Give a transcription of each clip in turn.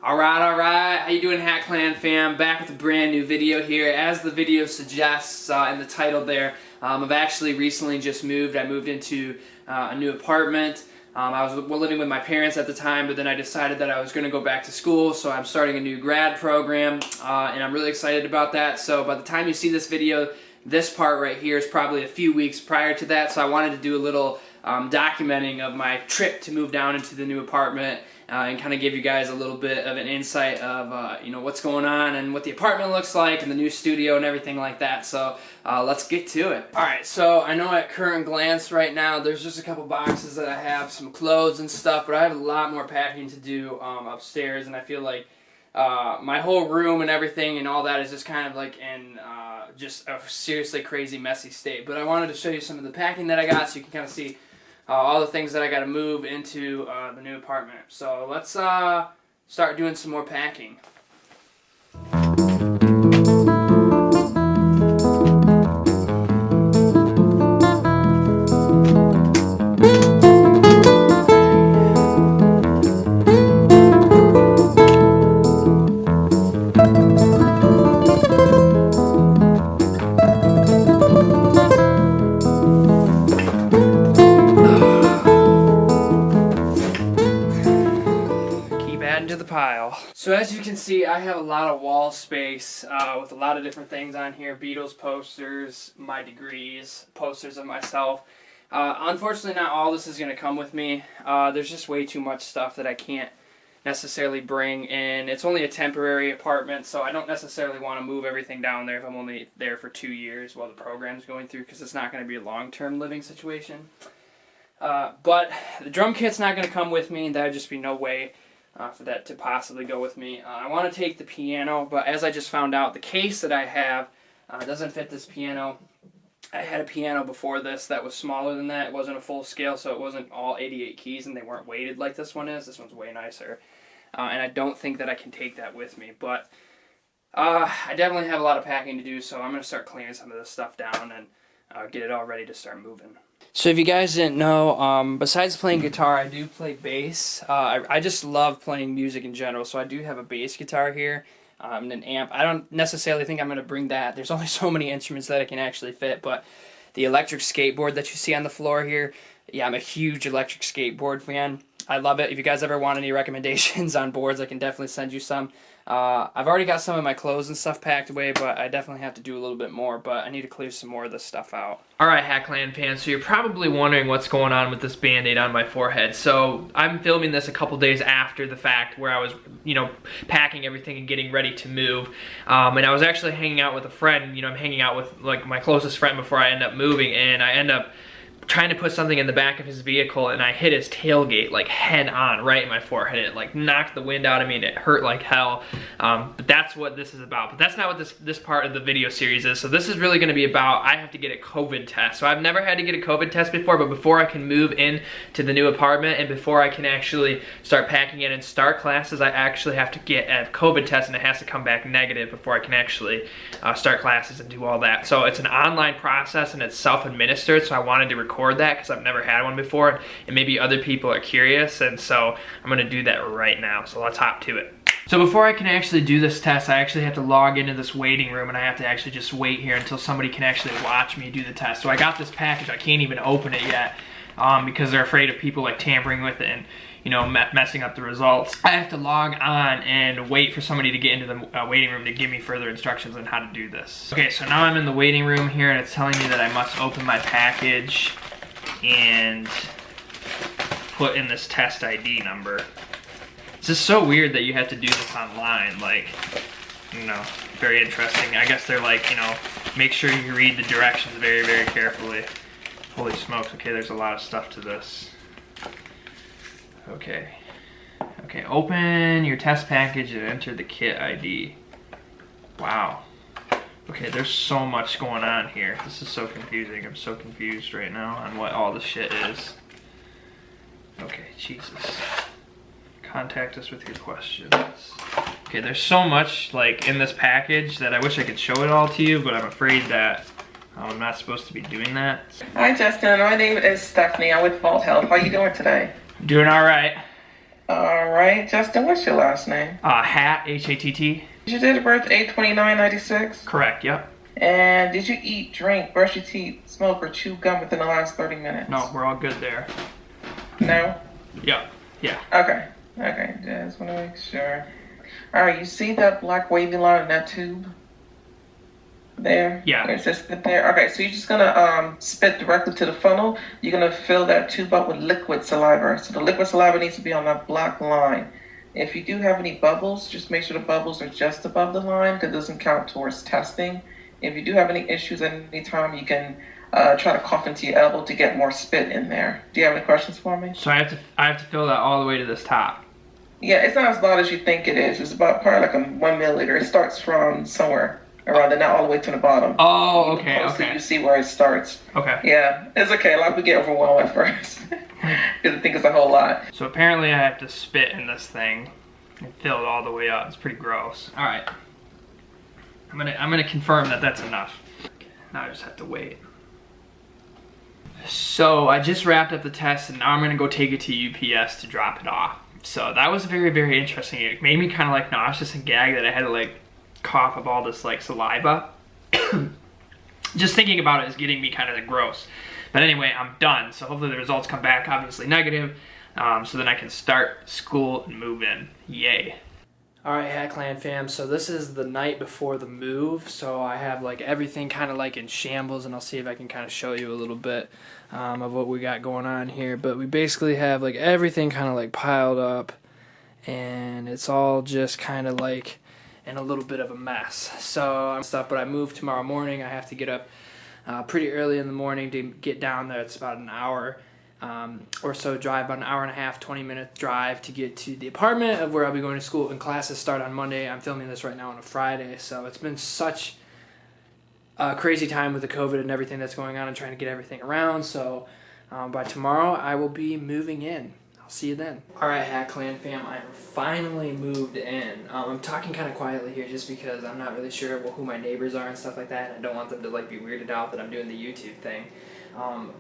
Alright, how you doing, Hatt Clan Fam? Back with a brand new video here. As the video suggests in the title there, I've actually recently just moved. I moved into a new apartment. I was living with my parents at the time, but then I decided that I was going to go back to school, so I'm starting a new grad program, and I'm really excited about that. So by the time you see this video, this part right here is probably a few weeks prior to that, so I wanted to do a little documenting of my trip to move down into the new apartment and kind of give you guys a little bit of an insight of you know, what's going on and what the apartment looks like and the new studio and everything like that. So let's get to it. Alright, so I know at current glance right now there's just a couple boxes that I have, some clothes and stuff, but I have a lot more packing to do upstairs, and I feel like my whole room and everything and all that is just kind of like in just a seriously crazy messy state. But I wanted to show you some of the packing that I got so you can kind of see all the things that I got to move into the new apartment. So let's start doing some more packing. To the pile. So as you can see, I have a lot of wall space with a lot of different things on here. Beatles posters, my degrees, posters of myself. Unfortunately, not all this is going to come with me. There's just way too much stuff that I can't necessarily bring in. It's only a temporary apartment, so I don't necessarily want to move everything down there if I'm only there for 2 years while the program's going through, because it's not going to be a long-term living situation. But the drum kit's not going to come with me. That'd just be no way for that to possibly go with me. I want to take the piano, but as I just found out, the case that I have doesn't fit this piano. I had a piano before this that was smaller than that. It wasn't a full scale, so it wasn't all 88 keys, and they weren't weighted like this one is. This one's way nicer, and I don't think that I can take that with me, but I definitely have a lot of packing to do, so I'm going to start clearing some of this stuff down and get it all ready to start moving. So if you guys didn't know, besides playing guitar, I do play bass. I just love playing music in general, so I do have a bass guitar here and an amp. I don't necessarily think I'm going to bring that. There's only so many instruments that I can actually fit, but the electric skateboard that you see on the floor here, yeah, I'm a huge electric skateboard fan. I love it. If you guys ever want any recommendations on boards, I can definitely send you some. I've already got some of my clothes and stuff packed away, but I definitely have to do a little bit more, but I need to clear some more of this stuff out. Alright, Hatt Clan fans, so you're probably wondering what's going on with this Band-Aid on my forehead. So I'm filming this a couple days after the fact, where I was, you know, packing everything and getting ready to move. And I was actually hanging out with a friend. You know, I'm hanging out with like my closest friend before I end up moving, and I end up trying to put something in the back of his vehicle, and I hit his tailgate like head on, right in my forehead. It like knocked the wind out of me, and it hurt like hell. But that's what this is about. But that's not what this part of the video series is. So this is really going to be about, I have to get a COVID test. So I've never had to get a COVID test before, but before I can move in to the new apartment and before I can actually start packing in and start classes, I actually have to get a COVID test, and it has to come back negative before I can actually start classes and do all that. So it's an online process, and it's self-administered, so I wanted to record that because I've never had one before, and maybe other people are curious, and so I'm gonna do that right now. So let's hop to it. So before I can actually do this test, I actually have to log into this waiting room, and I have to actually just wait here until somebody can actually watch me do the test. So I got this package. I can't even open it yet because they're afraid of people like tampering with it and, you know, messing up the results. I have to log on and wait for somebody to get into the waiting room to give me further instructions on how to do this. Okay, so now I'm in the waiting room here, and it's telling me that I must open my package and put in this test ID number. It's just so weird that you have to do this online. Like, you know, very interesting. I guess they're like, you know, make sure you read the directions very, very carefully. Holy smokes, okay, there's a lot of stuff to this. Okay, open your test package and enter the kit ID. Wow. Okay, there's so much going on here. This is so confusing. I'm so confused right now on what all this shit is. Okay, Jesus. Contact us with your questions. Okay, there's so much like in this package that I wish I could show it all to you, but I'm afraid that I'm not supposed to be doing that. Hi Justin, my name is Stephanie. I'm with Vault Health. How are you doing today? Doing all right. All right, Justin, what's your last name? Hatt, Hatt. Did your date of birth 8/29/96? Correct, yep. And did you eat, drink, brush your teeth, smoke, or chew gum within the last 30 minutes? No, we're all good there. No? Yep, yeah. Okay. Okay, just want to make sure. All right, you see that black wavy line in that tube? There? Yeah. Where it says spit there? Okay, so you're just gonna spit directly to the funnel. You're gonna fill that tube up with liquid saliva. So the liquid saliva needs to be on that black line. If you do have any bubbles, just make sure the bubbles are just above the line because it doesn't count towards testing. If you do have any issues at any time, you can try to cough into your elbow to get more spit in there. Do you have any questions for me? So I have to fill that all the way to this top. Yeah, it's not as loud as you think it is. It's about probably like a 1 milliliter. It starts from somewhere around there, not all the way to the bottom. Oh, okay, okay. You see where it starts. Okay. Yeah, it's okay. A lot of people get overwhelmed at first because they think it's a whole lot. So apparently I have to spit in this thing and fill it all the way up. It's pretty gross. All right. I'm gonna confirm that that's enough. Now I just have to wait. So I just wrapped up the test and now I'm gonna go take it to UPS to drop it off. So that was very, very interesting. It made me kind of like nauseous and gag that I had to like cough up all this like saliva. Just thinking about it is getting me kind of gross. But anyway, I'm done. So hopefully the results come back obviously negative. So then I can start school and move in. Yay. Alright, Hatt Clan Fam, so this is the night before the move, so I have like everything kind of like in shambles, and I'll see if I can kind of show you a little bit of what we got going on here. But we basically have like everything kind of like piled up, and it's all just kind of like in a little bit of a mess. So stuff, but I move tomorrow morning. I have to get up pretty early in the morning to get down there. It's about an hour or so drive, about an hour and a half, 20-minute drive to get to the apartment of where I'll be going to school, and classes start on Monday. I'm filming this right now on a Friday, so it's been such a crazy time with the COVID and everything that's going on and trying to get everything around. So by tomorrow I will be moving in. I'll see you then. Alright, Hatt Clan Fam, I finally moved in. I'm talking kind of quietly here just because I'm not really sure who my neighbors are and stuff like that, and I don't want them to like be weirded out that I'm doing the YouTube thing.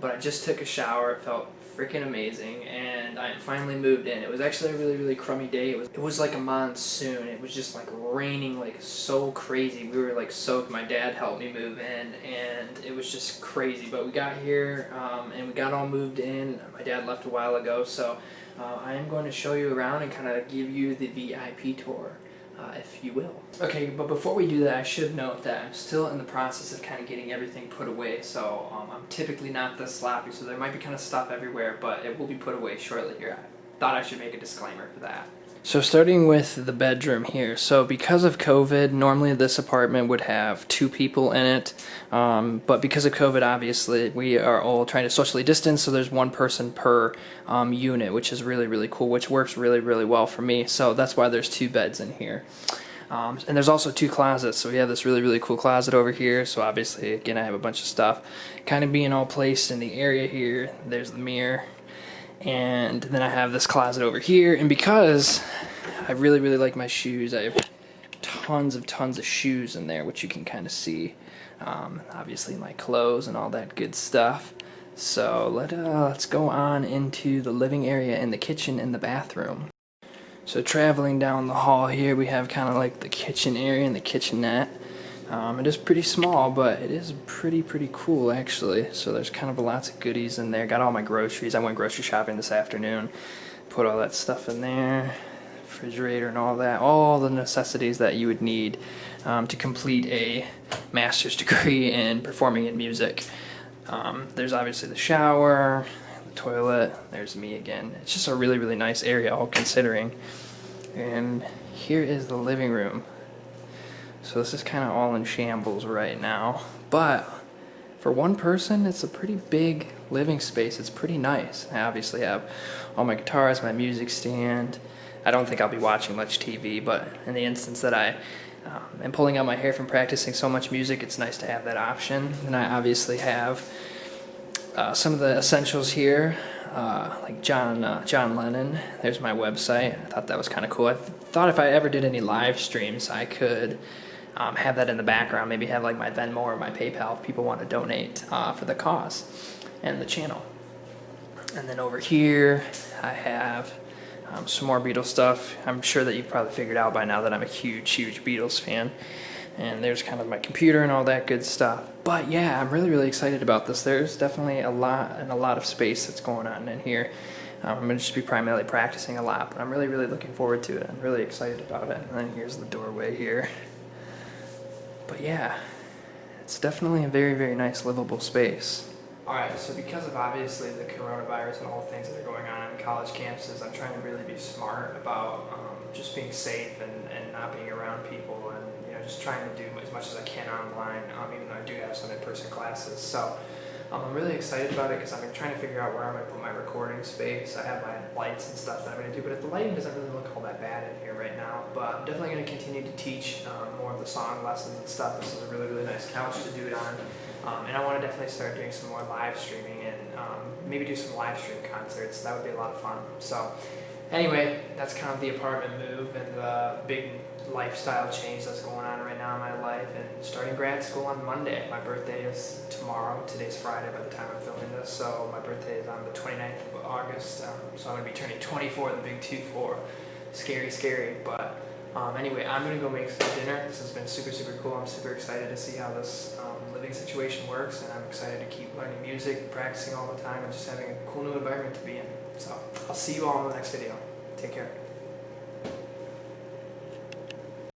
But I just took a shower. It felt freaking amazing, and I finally moved in. It was actually a really, really crummy day. It was like a monsoon. It was just like raining like so crazy. We were like soaked. My dad helped me move in, and it was just crazy. But we got here, and we got all moved in. My dad left a while ago, so I am going to show you around and kind of give you the VIP tour. If you will. Okay, but before we do that, I should note that I'm still in the process of kind of getting everything put away, so I'm typically not this sloppy, so there might be kind of stuff everywhere, but it will be put away shortly here. I thought I should make a disclaimer for that. So starting with the bedroom here, so because of COVID, normally this apartment would have 2 people in it, but because of COVID, obviously, we are all trying to socially distance, so there's 1 person per unit, which is really, really cool, which works really, really well for me, so that's why there's 2 beds in here. And there's also 2 closets, so we have this really, really cool closet over here, so obviously, again, I have a bunch of stuff kind of being all placed in the area here. There's the mirror. And then I have this closet over here, and because I really, really like my shoes, I have tons of shoes in there, which you can kind of see. Obviously my clothes and all that good stuff. So let's go on into the living area and the kitchen and the bathroom. So traveling down the hall here, we have kind of like the kitchen area and the kitchenette. It is pretty small, but it is pretty cool actually. So there's kind of lots of goodies in there. Got all my groceries. I went grocery shopping this afternoon. Put all that stuff in there. Refrigerator and all that. All the necessities that you would need to complete a master's degree in performing in music. There's obviously the shower, the toilet. There's me again. It's just a really, really nice area, all considering. And here is the living room. So this is kind of all in shambles right now, but for 1 person, it's a pretty big living space. It's pretty nice. I obviously have all my guitars, my music stand. I don't think I'll be watching much TV, but in the instance that I am pulling out my hair from practicing so much music, it's nice to have that option. And I obviously have some of the essentials here, like John Lennon. There's my website. I thought that was kind of cool. I thought if I ever did any live streams, I could have that in the background, maybe have like my Venmo or my PayPal if people want to donate for the cause and the channel. And then over here I have some more Beatles stuff. I'm sure that you've probably figured out by now that I'm a huge Beatles fan. And there's kind of my computer and all that good stuff. But yeah, I'm really excited about this. There's definitely a lot of space that's going on in here. I'm going to just be primarily practicing a lot, but I'm really looking forward to it. I'm really excited about it. And then here's the doorway here. But yeah, it's definitely a very nice livable space. Alright, so because of obviously the coronavirus and all the things that are going on college campuses, I'm trying to really be smart about just being safe and not being around people, and just trying to do as much as I can online, even though I do have some in-person classes. So I'm really excited about it because I've been trying to figure out where I'm going to put my recording space. I have my lights and stuff that I'm going to do, but the lighting doesn't really look all that bad in here right now. But I'm definitely going to continue to teach more of the song lessons and stuff. This is a really nice couch to do it on. And I want to definitely start doing some more live streaming and maybe do some live stream concerts. That would be a lot of fun. So anyway, that's kind of the apartment move and the big lifestyle change that's going on right now in my life, and starting grad school on Monday. My birthday is tomorrow. Today's Friday by the time I'm filming this, so my birthday is on the 29th of August, so I'm going to be turning 24, the big 2-4. Scary, but anyway, I'm going to go make some dinner. This has been super cool. I'm super excited to see how this living situation works, and I'm excited to keep learning music, practicing all the time, and just having a cool new environment to be in. So I'll see you all in the next video. Take care.